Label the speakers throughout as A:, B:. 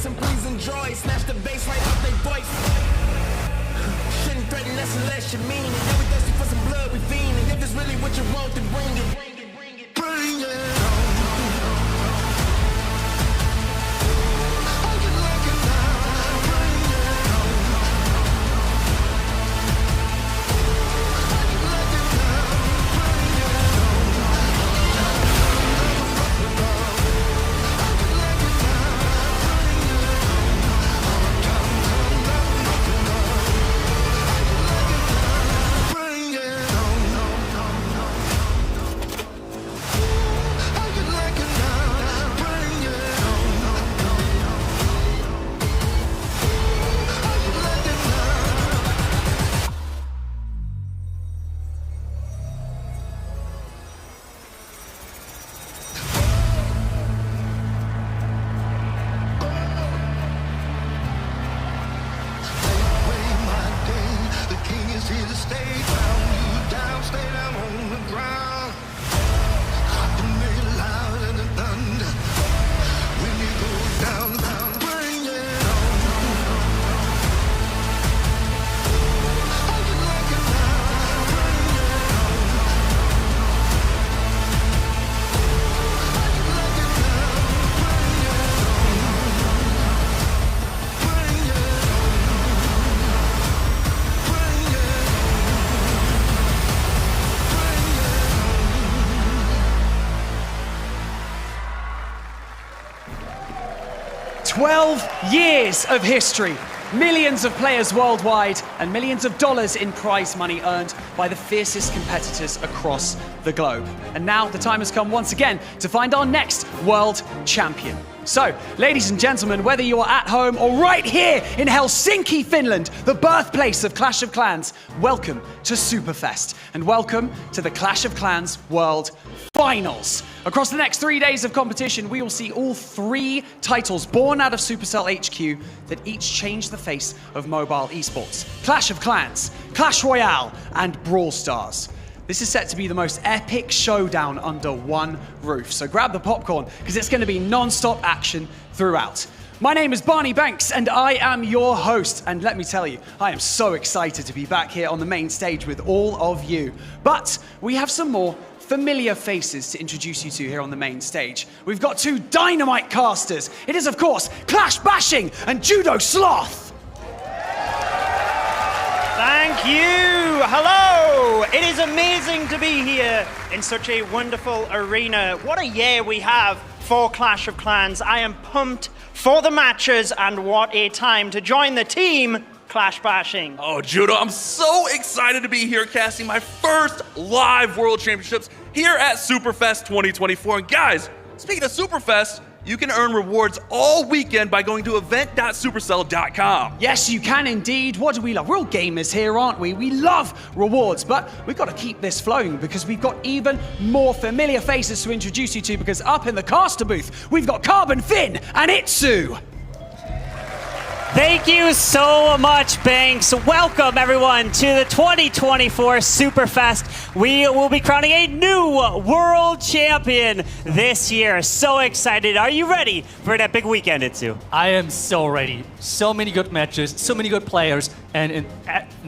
A: listen, please enjoy. Snatch the bass right up their voice. Shouldn't threaten us unless you mean it. Yeah, we thirsty for some blood, we fiending. If it's really what you want, then bring it. Bring it.
B: Years of history, millions of players worldwide, and millions of dollars in prize money earned by the fiercest competitors across the globe. And now the time has come once again to find our next world champion. So, ladies and gentlemen, whether you are at home or right here in Helsinki, Finland, the birthplace of Clash of Clans, welcome to Superfest, and welcome to the Clash of Clans World Finals. Across the next 3 days of competition, we will see all 3 titles born out of Supercell HQ that each change the face of mobile esports. Clash of Clans, Clash Royale, and Brawl Stars. This is set to be the most epic showdown under one roof. So grab the popcorn, because it's going to be non-stop action throughout. My name is Barney Banks, and I am your host. And let me tell you, I am so excited to be back here on the main stage with all of you. But we have some more familiar faces to introduce you to here on the main stage. We've got 2 dynamite casters. It is, of course, Clash Bashing and Judo Sloth.
C: Thank you. Hello. It is amazing to be here in such a wonderful arena. What a year we have for Clash of Clans. I am pumped for the matches, and what a time to join the team Clash Bashing.
D: Oh, Judo, I'm so excited to be here casting my first live World Championships here at Superfest 2024. And guys, speaking of Superfest, you can earn rewards all weekend by going to event.supercell.com.
B: Yes, you can indeed. What do we love? We're all gamers here, aren't we? We love rewards, but we've got to keep this flowing because we've got even more familiar faces to introduce you to, because up in the caster booth, we've got Carbon Finn and Itsu.
E: Thank you so much, Banks. Welcome, everyone, to the 2024 Superfest. We will be crowning a new world champion this year. So excited. Are you ready for that big weekend, Itsu?
F: I am so ready. So many good matches, so many good players, and in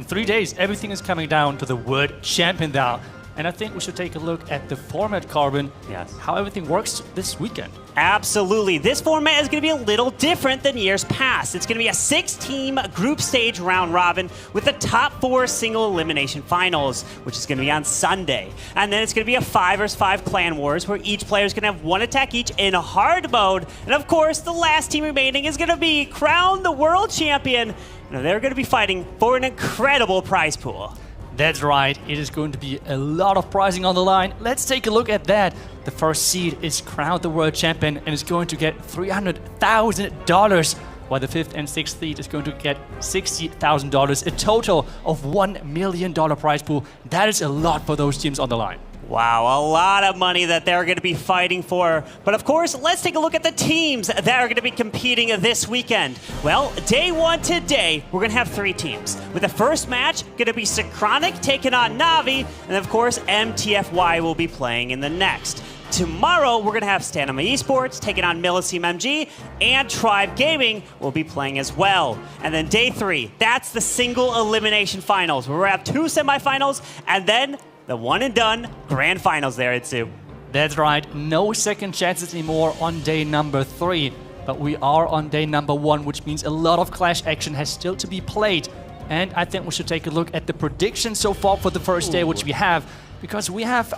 F: 3 days, everything is coming down to the world champion now. And I think we should take a look at the format, Carbon.
E: Yes.
F: How everything works this weekend.
E: Absolutely. This format is going to be a little different than years past. It's going to be a 6-team group stage round robin with the top 4 single elimination finals, which is going to be on Sunday. And then it's going to be a 5 vs 5 clan wars where each player is going to have 1 attack each in hard mode. And of course, the last team remaining is going to be crowned the world champion. And they're going to be fighting for an incredible prize pool.
F: That's right, it is going to be a lot of pricing on the line. Let's take a look at that. The first seed is crowned the world champion and is going to get $300,000, while the 5th and 6th seed is going to get $60,000, a total of $1 million prize pool. That is a lot for those teams on the line.
E: Wow, a lot of money that they're going to be fighting for. But of course, let's take a look at the teams that are going to be competing this weekend. Well, day 1 today, we're going to have 3 teams. With the first match, going to be Synchronic taking on Navi, and of course, MTFY will be playing in the next. Tomorrow, we're going to have Stanima Esports taking on Millesime MG, and Tribe Gaming will be playing as well. And then day 3, that's the single elimination finals, where we're going to have 2 semifinals, and then the one and done grand finals there, Itsu.
F: That's right, no second chances anymore on day number 3. But we are on day number 1, which means a lot of Clash action has still to be played. And I think we should take a look at the predictions so far for the first day, which we have. Because we have,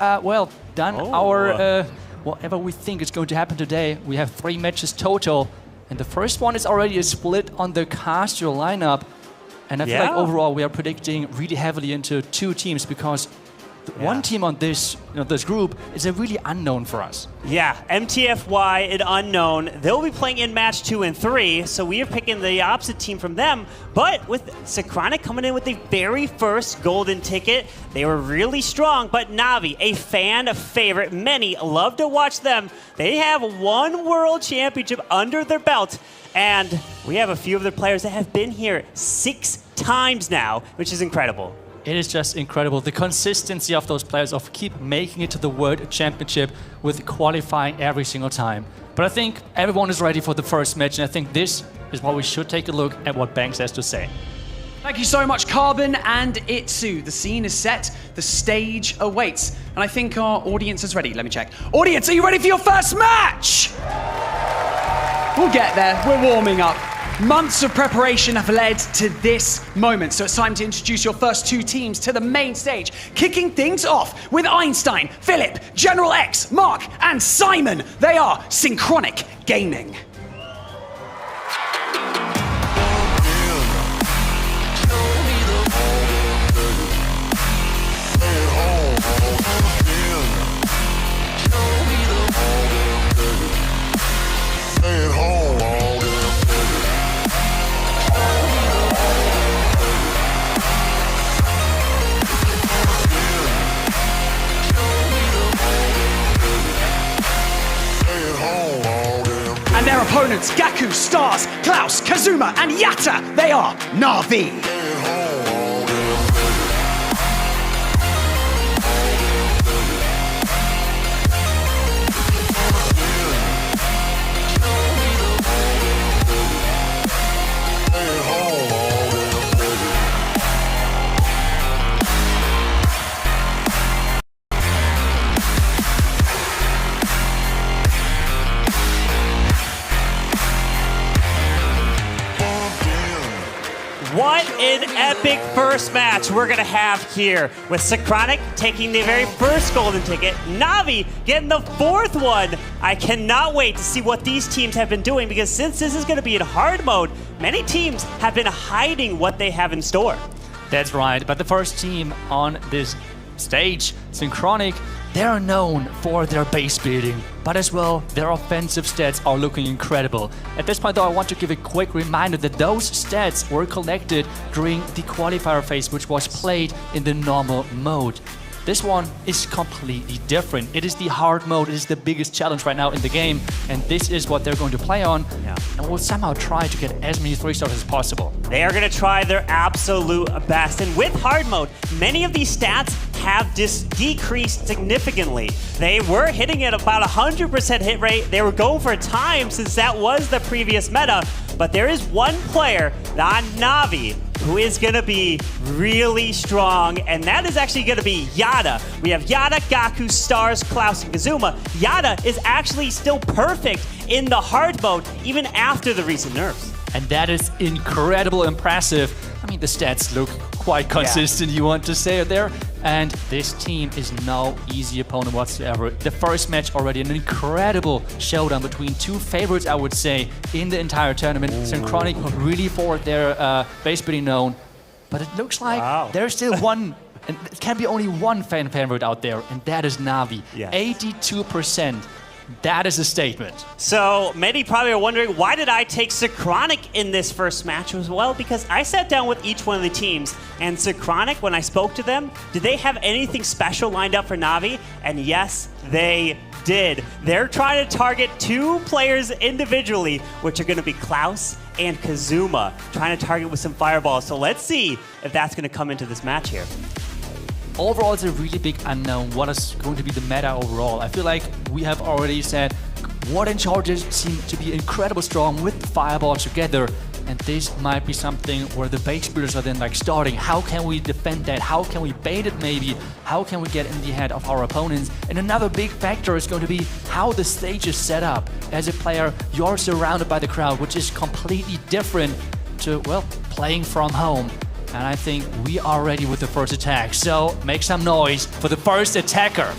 F: done our, whatever we think is going to happen today. We have 3 matches total. And the first one is already a split on the caster lineup. And I feel like overall we are predicting really heavily into 2 teams because one team on this group is a really unknown for us.
E: Yeah, MTFY, an unknown. They'll be playing in match 2 and 3, so we are picking the opposite team from them. But with Synchronic coming in with the very first golden ticket, they were really strong. But Navi, a fan favorite, many love to watch them. They have 1 world championship under their belt, and we have a few of their players that have been here 6 times now, which is incredible.
F: It is just incredible. The consistency of those players of keep making it to the World Championship with qualifying every single time. But I think everyone is ready for the first match, and I think this is why we should take a look at what Banks has to say.
B: Thank you so much, Carbon and Itsu. The scene is set, the stage awaits, and I think our audience is ready. Let me check. Audience, are you ready for your first match? We'll get there. We're warming up. Months of preparation have led to this moment, so it's time to introduce your first 2 teams to the main stage. Kicking things off with Einstein, Philip, General X, Mark, and Simon. They are Synchronic Gaming. And their opponents, Gaku, Stars, Klaus, Kazuma, and Yatta, they are Na'Vi.
E: What an epic first match we're going to have here with Synchronic taking the very first golden ticket, Na'Vi getting the 4th one. I cannot wait to see what these teams have been doing because since this is going to be in hard mode, many teams have been hiding what they have in store.
F: That's right, but the first team on this stage, Synchronic, they are known for their base building, but as well, their offensive stats are looking incredible. At this point though, I want to give a quick reminder that those stats were collected during the qualifier phase, which was played in the normal mode. This one is completely different. It is the hard mode, it is the biggest challenge right now in the game, and this is what they're going to play on, and will somehow try to get as many 3-stars as possible.
E: They are going to try their absolute best, and with hard mode, many of these stats have decreased significantly. They were hitting at about 100% hit rate. They were going for time since that was the previous meta, but there is one player, not Na'Vi, who is going to be really strong, and that is actually going to be Yatta. We have Yatta, Gaku, Stars, Klaus, and Kazuma. Yatta is actually still perfect in the hard mode, even after the recent nerfs.
F: And that is incredible, impressive. I mean, the stats look quite consistent, you want to say it there. And this team is no easy opponent whatsoever. The first match already, an incredible showdown between 2 favorites, I would say, in the entire tournament. Synchronic really for their base building known. But it looks like there's still one, and it can be only one fan favorite out there, and that is Na'Vi. 82%. That is a statement.
E: So many probably are wondering, why did I take Synchronic in this first match as well? Because I sat down with each one of the teams, and Synchronic, when I spoke to them, did they have anything special lined up for Na'Vi? And yes, they did. They're trying to target 2 players individually, which are going to be Klaus and Kazuma, trying to target with some fireballs. So let's see if that's going to come into this match here.
F: overall, it's a really big unknown. What is going to be the meta overall? I feel like we have already said Warden charges seem to be incredibly strong with Fireball together. And this might be something where the base builders are then like starting. How can we defend that? How can we bait it maybe? How can we get in the head of our opponents? And another big factor is going to be how the stage is set up. As a player, you're surrounded by the crowd, which is completely different to, well, playing from home. And I think we are ready with the first attack. So make some noise for the first attacker.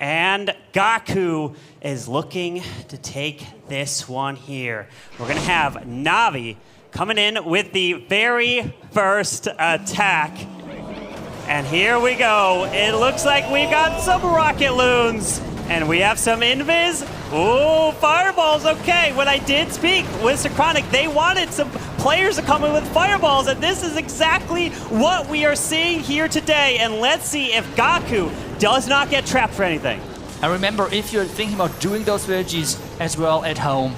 E: And Gaku is looking to take this one here. We're going to have Navi coming in with the very first attack. And here we go. It looks like we've got some rocket loons. And we have some invis. Ooh, fireballs. Okay, when I did speak with Synchronic, they wanted some players to come in with fireballs. And this is exactly what we are seeing here today. And let's see if Gaku does not get trapped for anything.
F: And remember, if you're thinking about doing those strategies as well at home,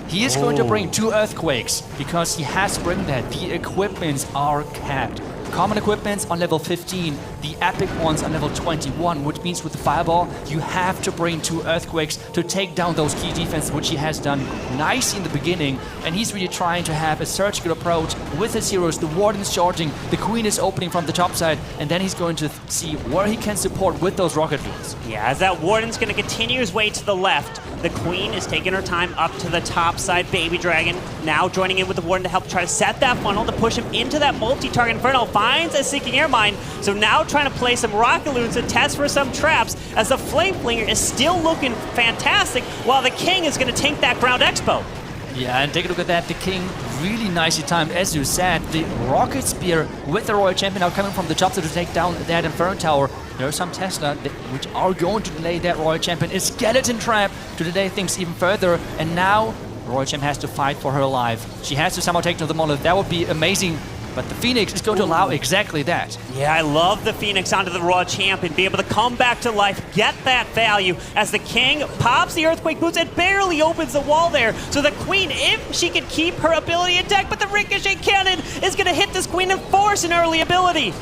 F: he is going to bring 2 earthquakes because he has to bring that. The equipments are capped. Common equipments on level 15, the epic ones on level 21, which means with the fireball, you have to bring 2 earthquakes to take down those key defenses, which he has done nice in the beginning. And he's really trying to have a surgical approach with his heroes. The Warden is charging, the Queen is opening from the top side, and then he's going to see where he can support with those rocket loons.
E: Yeah, as that Warden's going to continue his way to the left, the Queen is taking her time up to the top side. Baby Dragon now joining in with the Warden to help try to set that funnel to push him into that multi-target Inferno. Finds a Seeking Air Mine, so now trying to play some rocket loons to test for some traps as the Flame Flinger is still looking fantastic while the King is going to tank that Ground Expo.
F: Yeah, and take a look at that. The King really nicely timed, as you said. The Rocket Spear with the Royal Champion now coming from the top side to take down that Inferno Tower. There are some Tesla which are going to delay that Royal Champion. A Skeleton Trap to delay things even further. And now Royal Champ has to fight for her life. She has to somehow take down the Monolith. That would be amazing. But the Phoenix is going to allow exactly that.
E: Yeah, I love the Phoenix onto the Royal Champion, be able to come back to life, get that value as the King pops the Earthquake Boots and barely opens the wall there. So the Queen, if she can keep her ability intact, but the Ricochet Cannon is going to hit this Queen and force an early ability.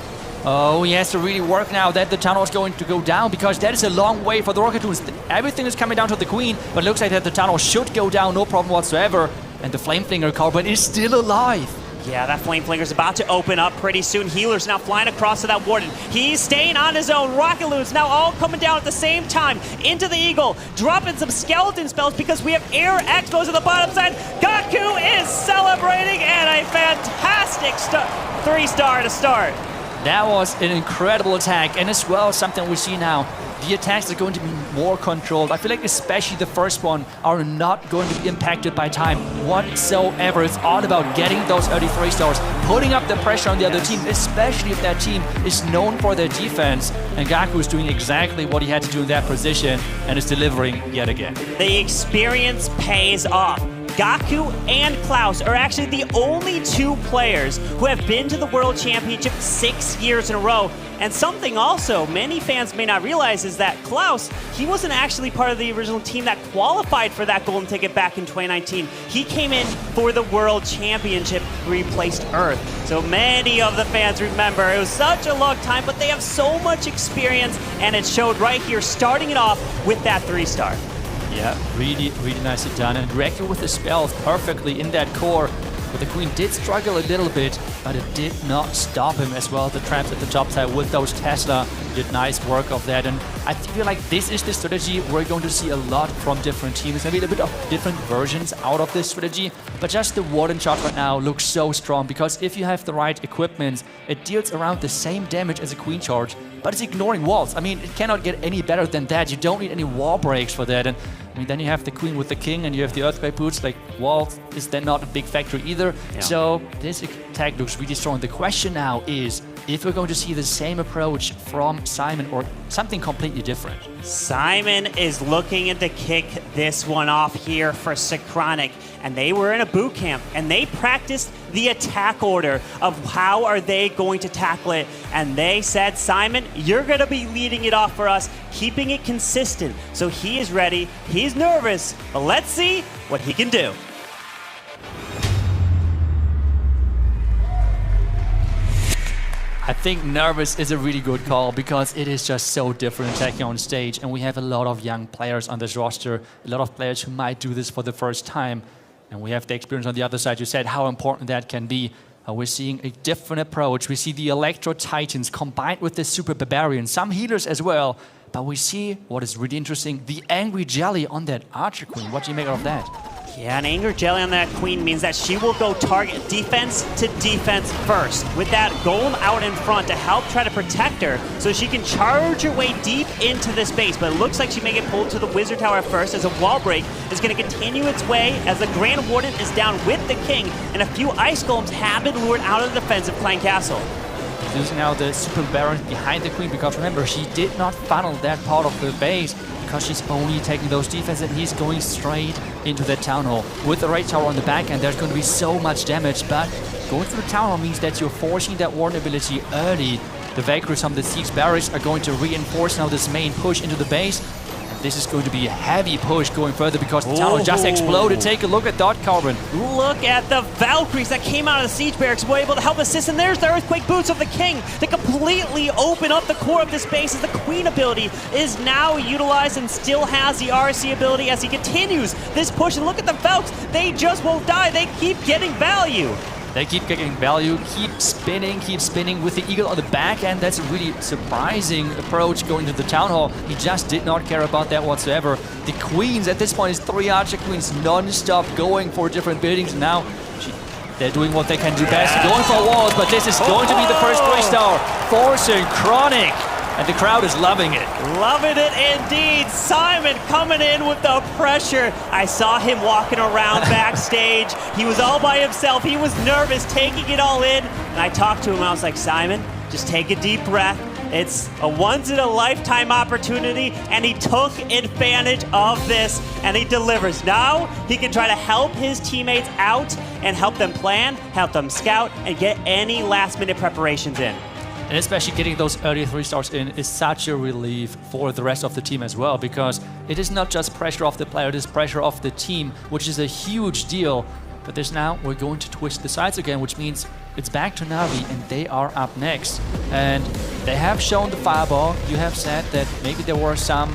F: Oh, he has to really work now that the tunnel is going to go down because that is a long way for the Rocket Loons. Everything is coming down to the Queen, but it looks like that the tunnel should go down, no problem whatsoever. And the Flame Flinger Carbon is still alive.
E: Yeah, that Flame Flinger's about to open up pretty soon. Healer's now flying across to that Warden. He's staying on his own. Rocket Loons now all coming down at the same time into the Eagle, dropping some skeleton spells because we have Air Expos at the bottom side. Gaku is celebrating and a fantastic 3-star to start.
F: That was an incredible attack, and as well something we see now. The attacks are going to be more controlled. I feel like especially the first one are not going to be impacted by time whatsoever. It's all about getting those early 3-stars, putting up the pressure on the other team, especially if that team is known for their defense. And Gaku is doing exactly what he had to do in that position and is delivering yet again.
E: The experience pays off. Gaku and Klaus are actually the only 2 players who have been to the World Championship 6 years in a row. And something also many fans may not realize is that Klaus, he wasn't actually part of the original team that qualified for that golden ticket back in 2019. He came in for the World Championship, replaced Earth. So many of the fans remember it was such a long time, but they have so much experience, and it showed right here, starting it off with that 3-star.
F: Yeah, really, really nicely done. And reacted with the spells perfectly in that core. But the Queen did struggle a little bit, but it did not stop him as well. The traps at the top side with those Tesla did nice work of that. And I feel like this is the strategy we're going to see a lot from different teams. Maybe a bit of different versions out of this strategy. But just the Warden shot right now looks so strong because if you have the right equipment, it deals around the same damage as a Queen charge, but it's ignoring walls. I mean, it cannot get any better than that. You don't need any wall breaks for that. And I mean, then you have the Queen with the King and you have the Earthquake Boots. Like, walls is then not a big factor either. Yeah. So this attack looks really strong. The question now is, if we're going to see the same approach from Simon or something completely different.
E: Simon is looking to kick this one off here for Synchronic, and they were in a boot camp, and they practiced the attack order of how are they going to tackle it, and they said, Simon, you're going to be leading it off for us, keeping it consistent. So he is ready, he's nervous, but let's see what he can do.
F: I think nervous is a really good call because it is just so different attacking on stage, and we have a lot of young players on this roster, a lot of players who might do this for the first time, and we have the experience on the other side. You said how important that can be. We're seeing a different approach. We see the Electro Titans combined with the Super Barbarian, some healers as well, but we see what is really interesting, the Angry Jelly on that Archer Queen. What do you make of that?
E: Yeah, an Angry Jelly on that Queen means that she will go target defense to defense first, with that Golem out in front to help try to protect her so she can charge her way deep into this base. But it looks like she may get pulled to the Wizard Tower first, as a wall break is going to continue its way as the Grand Warden is down with the King, and a few Ice Golems have been lured out of the defense of Klein Castle.
F: Using now the Super Baron behind the Queen, because remember, she did not funnel that part of the base because she's only taking those defense, and he's going straight into that Town Hall. With the Rage Tower on the back end, there's going to be so much damage, but going through the Town Hall means that you're forcing that Warden ability early. The Valkyries from the Siege Barracks are going to reinforce now this main push into the base. This is going to be a heavy push going further because the tower just exploded. Take a look at Dot Carbon.
E: Look at the Valkyries that came out of the Siege Barracks, were able to help assist, and there's the Earthquake Boots of the King to completely open up the core of this base, as the Queen ability is now utilized and still has the RC ability as he continues this push. And look at the Valks, they just won't die, they keep getting value.
F: They keep getting value, keep spinning with the Eagle on the back end. That's a really surprising approach going to the Town Hall. He just did not care about that whatsoever. The Queens at this point is 3 Archer Queens non-stop going for different buildings. Now they're doing what they can do best, going for walls, but this is going to be the first Rage Tower for Synchronic. And the crowd is loving it.
E: Loving it indeed. Simon coming in with the pressure. I saw him walking around backstage. He was all by himself. He was nervous, taking it all in. And I talked to him. I was like, Simon, just take a deep breath. It's a once-in-a-lifetime opportunity, and he took advantage of this, and he delivers. Now he can try to help his teammates out and help them plan, help them scout, and get any last-minute preparations in.
F: And especially getting those early 3 stars in is such a relief for the rest of the team as well, because it is not just pressure off the player, it is pressure off the team, which is a huge deal. But this now, we're going to twist the sides again, which means it's back to Na'Vi, and they are up next. And they have shown the fireball. You have said that maybe there were some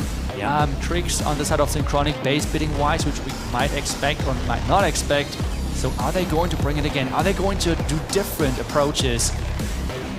F: tricks on the side of Synchronic base bidding wise, which we might expect or might not expect. So are they going to bring it again? Are they going to do different approaches?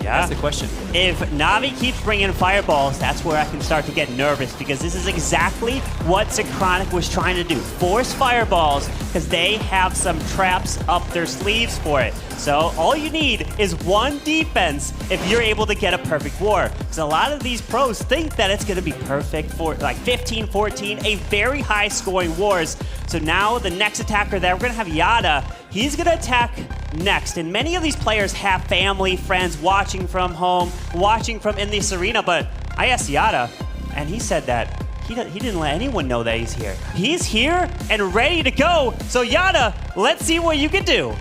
E: Yeah.
F: That's the question.
E: If Na'Vi keeps bringing fireballs, that's where I can start to get nervous, because this is exactly what Synchronic was trying to do. Force fireballs, because they have some traps up their sleeves for it. So all you need is one defense if you're able to get a perfect war. Because a lot of these pros think that it's going to be perfect for like 15, 14, a very high scoring wars. So now the next attacker there, we're going to have Yada. He's going to attack next. And many of these players have family, friends watching from home, watching from in this arena. But I asked Yada, and he said that he didn't let anyone know that he's here. He's here and ready to go. So Yada, let's see what you can do.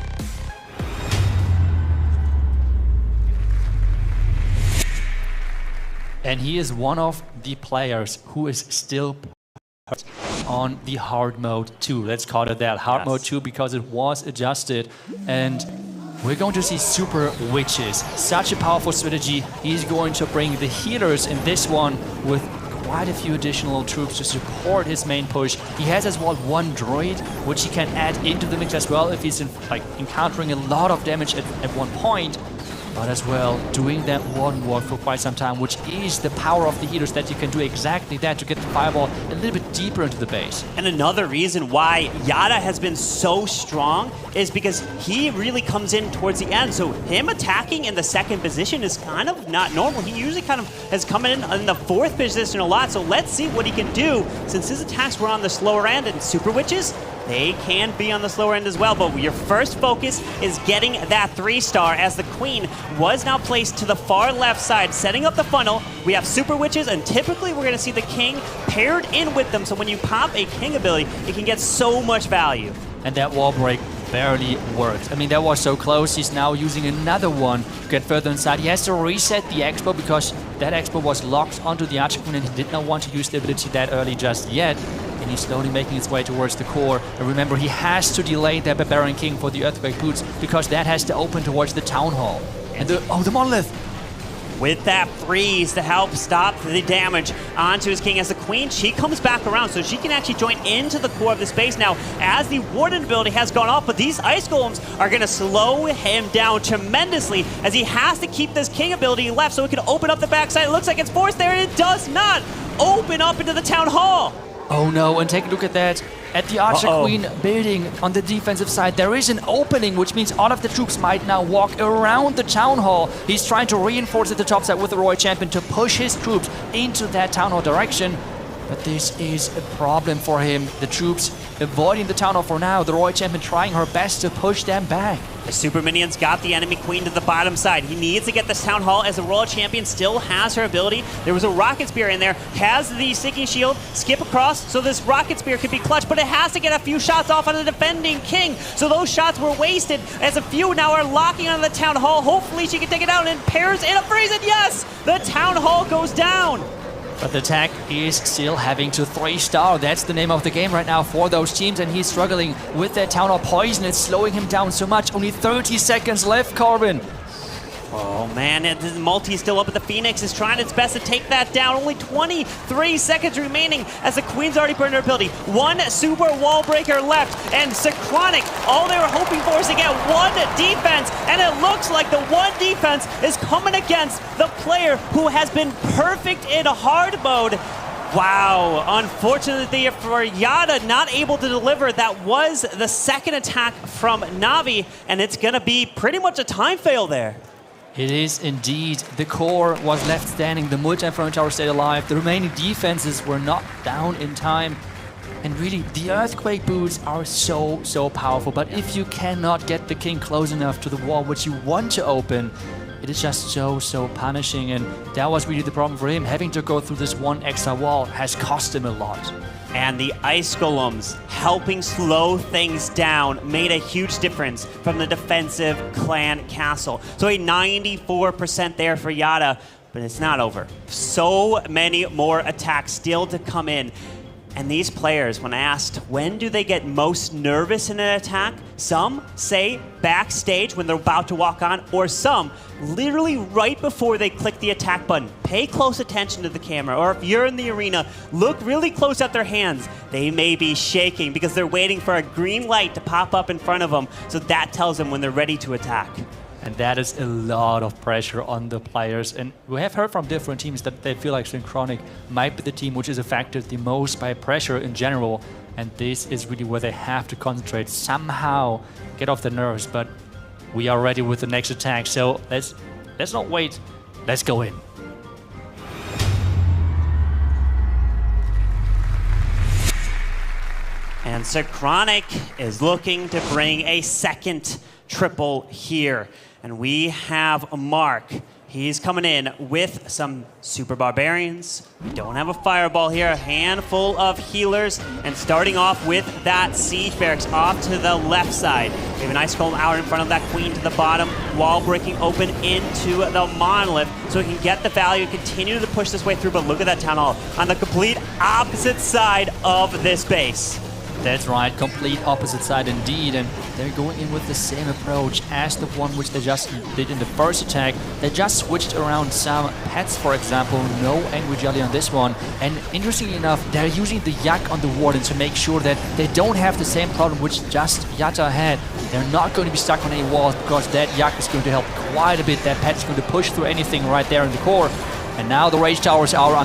F: And he is one of the players who is still on the hard mode 2. Let's call it that. Hard mode 2, because it was adjusted. And we're going to see Super Witches. Such a powerful strategy. He's going to bring the healers in this one with quite a few additional troops to support his main push. He has as well one droid, which he can add into the mix as well if he's encountering a lot of damage at one point. But as well, doing that one war for quite some time, which is the power of the healers, that you can do exactly that to get the fireball a little bit deeper into the base.
E: And another reason why Yada has been so strong is because he really comes in towards the end. So him attacking in the second position is kind of not normal. He usually kind of has come in the fourth position a lot. So let's see what he can do, since his attacks were on the slower end. And Super Witches, they can be on the slower end as well, but your first focus is getting that 3-star as the Queen was now placed to the far left side, setting up the funnel. We have Super Witches, and typically we're going to see the King paired in with them, so when you pop a King ability, it can get so much value.
F: And that wall break barely worked. I mean, that was so close. He's now using another one to get further inside. He has to reset the Expo because that Expo was locked onto the Archer Queen and he did not want to use the ability that early just yet. And he's slowly making its way towards the core. And remember, he has to delay that Barbarian King for the Earthquake Boots because that has to open towards the Town Hall. And the Monolith!
E: With that freeze to help stop the damage onto his King as the Queen, she comes back around so she can actually join into the core of the space now as the Warden ability has gone off, but these Ice Golems are going to slow him down tremendously as he has to keep this King ability left so it can open up the backside. It looks like it's forced there, and it does not open up into the Town Hall.
F: Oh no, and take a look at that. At the Archer Queen building on the defensive side, there is an opening, which means all of the troops might now walk around the Town Hall. He's trying to reinforce at the top side with the Royal Champion to push his troops into that Town Hall direction. But this is a problem for him. The troops avoiding the Town Hall for now. The Royal Champion trying her best to push them back.
E: The Super Minions got the enemy Queen to the bottom side. He needs to get this Town Hall as the Royal Champion still has her ability. There was a Rocket Spear in there, has the Sinking Shield, skip across, so this Rocket Spear could be clutch, but it has to get a few shots off on the defending King. So those shots were wasted as a few now are locking on the Town Hall. Hopefully she can take it out and pairs in a freeze, and yes, the Town Hall goes down.
F: But the tech is still having to 3-star. That's the name of the game right now for those teams, and he's struggling with that Town Hall poison. It's slowing him down so much. Only 30 seconds left, Corbin.
E: Oh man, the multi is still up, but the Phoenix is trying its best to take that down. Only 23 seconds remaining as the Queen's already burned her ability. One super wall breaker left, and Synchronic, all they were hoping for is to get one defense, and it looks like the one defense is coming against the player who has been perfect in hard mode. Wow, unfortunately for Yata, not able to deliver. That was the second attack from Navi, and it's gonna be pretty much a time fail there.
F: It is indeed. The core was left standing. The multi-Inferno Tower stayed alive. The remaining defenses were not down in time. And really, the Earthquake Boots are so powerful. But if you cannot get the King close enough to the wall which you want to open, it is just so punishing. And that was really the problem for him. Having to go through this one extra wall has cost him a lot.
E: And the Ice Golems helping slow things down made a huge difference from the defensive clan castle. So a 94% there for Yata, but it's not over. So many more attacks still to come in. And these players, when asked when do they get most nervous in an attack, some say backstage when they're about to walk on, or some literally right before they click the attack button. Pay close attention to the camera, or if you're in the arena, look really close at their hands. They may be shaking because they're waiting for a green light to pop up in front of them, so that tells them when they're ready to attack.
F: And that is a lot of pressure on the players. And we have heard from different teams that they feel like Synchronic might be the team which is affected the most by pressure in general. And this is really where they have to concentrate, somehow get off the nerves. But we are ready with the next attack. So let's not wait. Let's go in.
E: And Synchronic is looking to bring a second triple here. And we have Mark. He's coming in with some Super Barbarians. We don't have a Fireball here, a handful of healers, and starting off with that Siege Barracks off to the left side. We have an Ice Golem out in front of that Queen to the bottom, wall breaking open into the Monolith, so we can get the value, continue to push this way through, but look at that Town Hall on the complete opposite side of this base.
F: That's right, complete opposite side indeed, and they're going in with the same approach as the one which they just did in the first attack. They just switched around some pets, for example, no Angry Jelly on this one, and interestingly enough, they're using the Yak on the Warden to make sure that they don't have the same problem which just Yata had. They're not going to be stuck on any walls because that Yak is going to help quite a bit. That pet's going to push through anything right there in the core, and now the Rage Towers are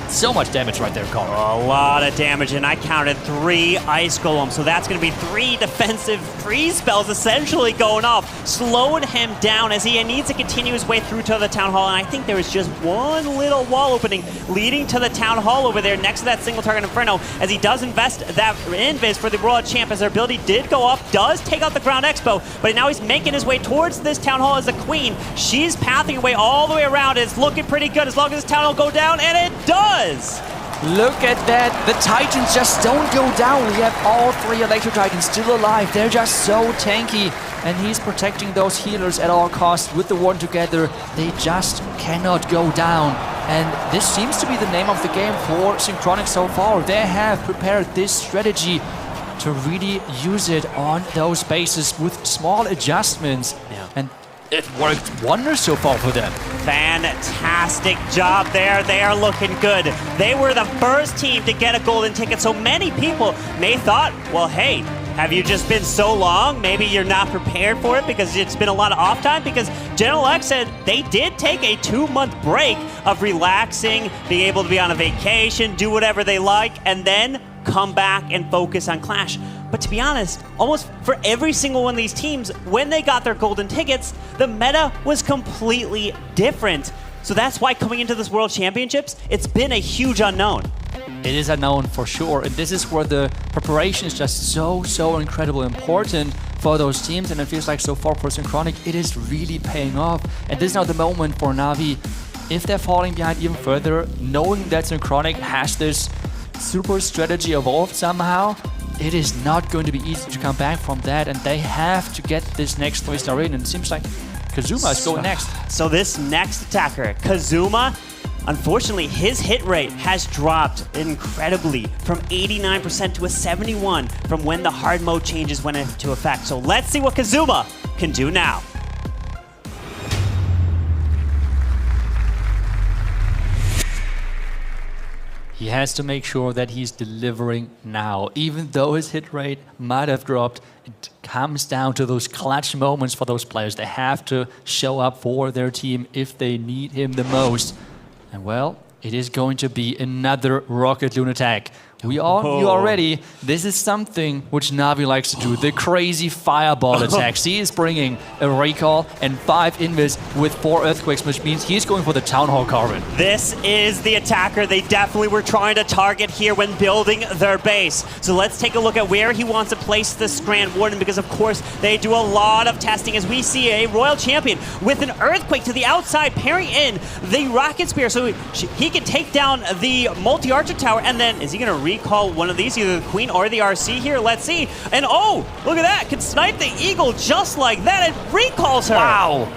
F: So much damage right there, Colin.
E: A lot of damage, and I counted 3 Ice Golems, so that's going to be 3 defensive freeze spells essentially going off, slowing him down as he needs to continue his way through to the Town Hall, and I think there is just one little wall opening leading to the Town Hall over there next to that single target Inferno, as he does invest that invis for the World Champ, as their ability did go up, does take out the Ground Expo, but now he's making his way towards this Town Hall as a Queen. She's pathing away all the way around. It's looking pretty good as long as this Town Hall go down, and it does!
F: Look at that. The Titans just don't go down. We have all 3 Electro Titans still alive. They're just so tanky. And he's protecting those healers at all costs. With the Warden together, they just cannot go down. And this seems to be the name of the game for Synchronic so far. They have prepared this strategy to really use it on those bases with small adjustments.
E: Yeah.
F: And it worked wonders so far for them.
E: Fantastic job there. They are looking good. They were the first team to get a golden ticket, so many people may thought, well, hey, have you just been so long? Maybe you're not prepared for it because it's been a lot of off time, because Genelec said they did take a 2-month break of relaxing, being able to be on a vacation, do whatever they like, and then come back and focus on Clash. But to be honest, almost for every single one of these teams, when they got their golden tickets, the meta was completely different. So that's why coming into this World Championships, it's been a huge unknown.
F: It is unknown for sure, and this is where the preparation is just so incredibly important for those teams, and it feels like so far for Synchronic, it is really paying off. And this is now the moment for Na'Vi, if they're falling behind even further, knowing that Synchronic has this super strategy evolved somehow, it is not going to be easy to come back from that, and they have to get this next 3-star in, and it seems like Kazuma is going next.
E: So this next attacker, Kazuma, unfortunately, his hit rate has dropped incredibly from 89% to a 71% from when the hard mode changes went into effect. So let's see what Kazuma can do now.
F: He has to make sure that he's delivering now. Even though his hit rate might have dropped, it comes down to those clutch moments for those players. They have to show up for their team if they need him the most. And well, it is going to be another Rocket Loon attack. We all knew already, this is something which Na'Vi likes to do, the crazy fireball attacks. He is bringing a recall and 5 invis with 4 earthquakes, which means he's going for the Town Hall Carbon.
E: This is the attacker they definitely were trying to target here when building their base. So let's take a look at where he wants to place this Grand Warden, because of course they do a lot of testing as we see a Royal Champion with an Earthquake to the outside pairing in the Rocket Spear, so he can take down the multi-archer tower, and then is he going to recall one of these, either the Queen or the RC here? Let's see. And oh, look at that, can snipe the Eagle just like that and recalls her.
F: Wow,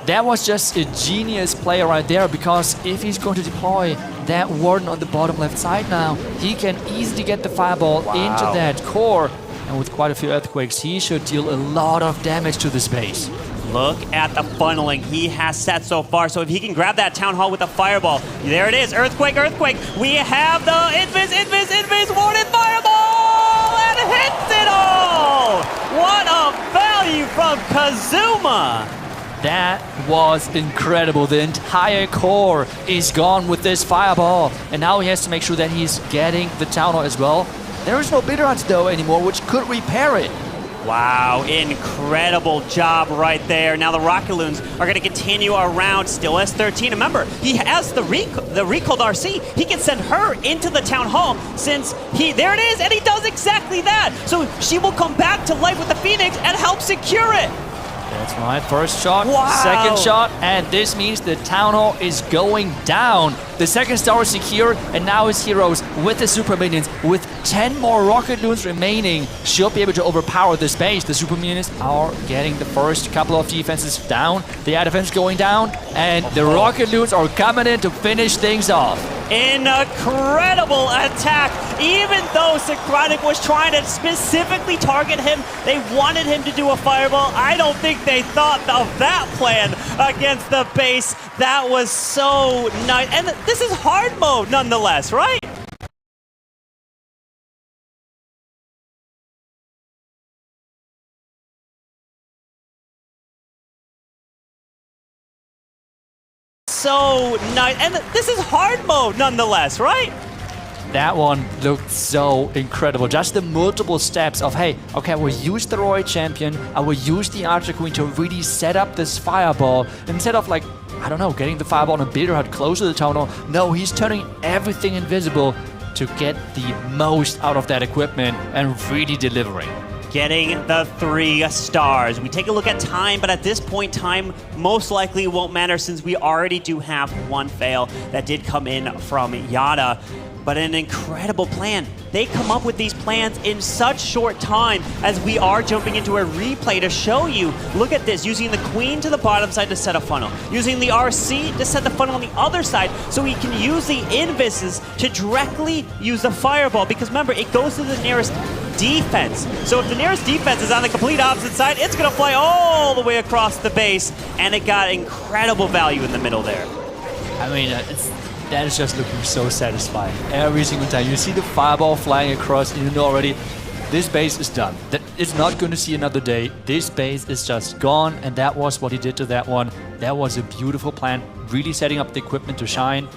F: that was just a genius play right there, because if he's going to deploy that Warden on the bottom left side now, he can easily get the fireball into that core, and with quite a few earthquakes, he should deal a lot of damage to this base.
E: Look at the funneling he has set so far. So if he can grab that Town Hall with a fireball, there it is, Earthquake, Earthquake. We have the invis, Warden fireball, and hits it all! What a value from Kazuma!
F: That was incredible. The entire core is gone with this fireball, and now he has to make sure that he's getting the Town Hall as well. There is no Bitterhearts though anymore, which could repair it.
E: Wow, incredible job right there. Now the Rocket Loons are going to continue around, still S13. Remember, he has the recalled RC. He can send her into the Town Hall since there it is, and he does exactly that. So she will come back to life with the Phoenix and help secure it.
F: That's right, first shot,
E: Wow.
F: second shot, and this means the Town Hall is going down. The second star is secure, and now his heroes with the Super Minions, with 10 more Rocket Loons remaining, should be able to overpower this base. The Super Minions are getting the first couple of defenses down, the air defense going down, and the Rocket Loons are coming in to finish things off.
E: Incredible attack. Even though Synchronic was trying to specifically target him, they wanted him to do a fireball. I don't think they thought of that plan against the base. That was so nice. And this is hard mode nonetheless, right? so nice. And this is hard mode nonetheless, right?
F: That one looked so incredible. Just the multiple steps of, hey, okay, I will use the Royal Champion, I will use the Archer Queen to really set up this fireball. Instead of, like, I don't know, getting the fireball on a Bitterheart close to the tunnel, no, he's turning everything invisible to get the most out of that equipment and really delivering.
E: Getting the 3 stars. We take a look at time, but at this point, time most likely won't matter since we already do have 1 fail that did come in from Yada. But an incredible plan. They come up with these plans in such short time as we are jumping into a replay to show you. Look at this, using the queen to the bottom side to set a funnel. Using the RC to set the funnel on the other side so we can use the invises to directly use the fireball. Because remember, it goes to the nearest defense. So if the nearest defense is on the complete opposite side, it's gonna fly all the way across the base, and it got incredible value in the middle there.
F: I mean, that is just looking so satisfying. Every single time you see the fireball flying across, and you know already, this base is done. It's not going to see another day. This base is just gone, and that was what he did to that one. That was a beautiful plan, really setting up the equipment to shine,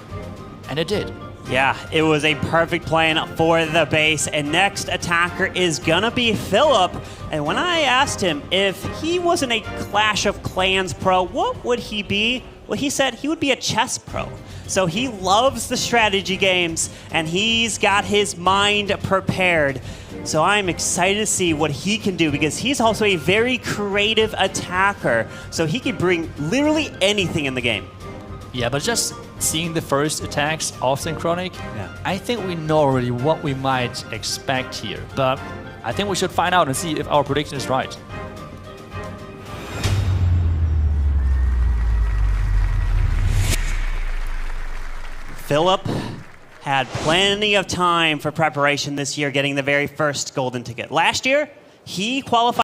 F: and it did.
E: Yeah, it was a perfect plan for the base, and next attacker is gonna be Philip. And when I asked him if he wasn't a Clash of Clans pro, what would he be? Well, he said he would be a chess pro. So he loves the strategy games, and he's got his mind prepared. So I'm excited to see what he can do, because he's also a very creative attacker. So he can bring literally anything in the game.
F: Yeah, but just seeing the first attacks of Synchronic,
E: Yeah.
F: I think we know already what we might expect here. But I think we should find out and see if our prediction is right.
E: Philip had plenty of time for preparation this year, getting the very first golden ticket. Last year, he qualified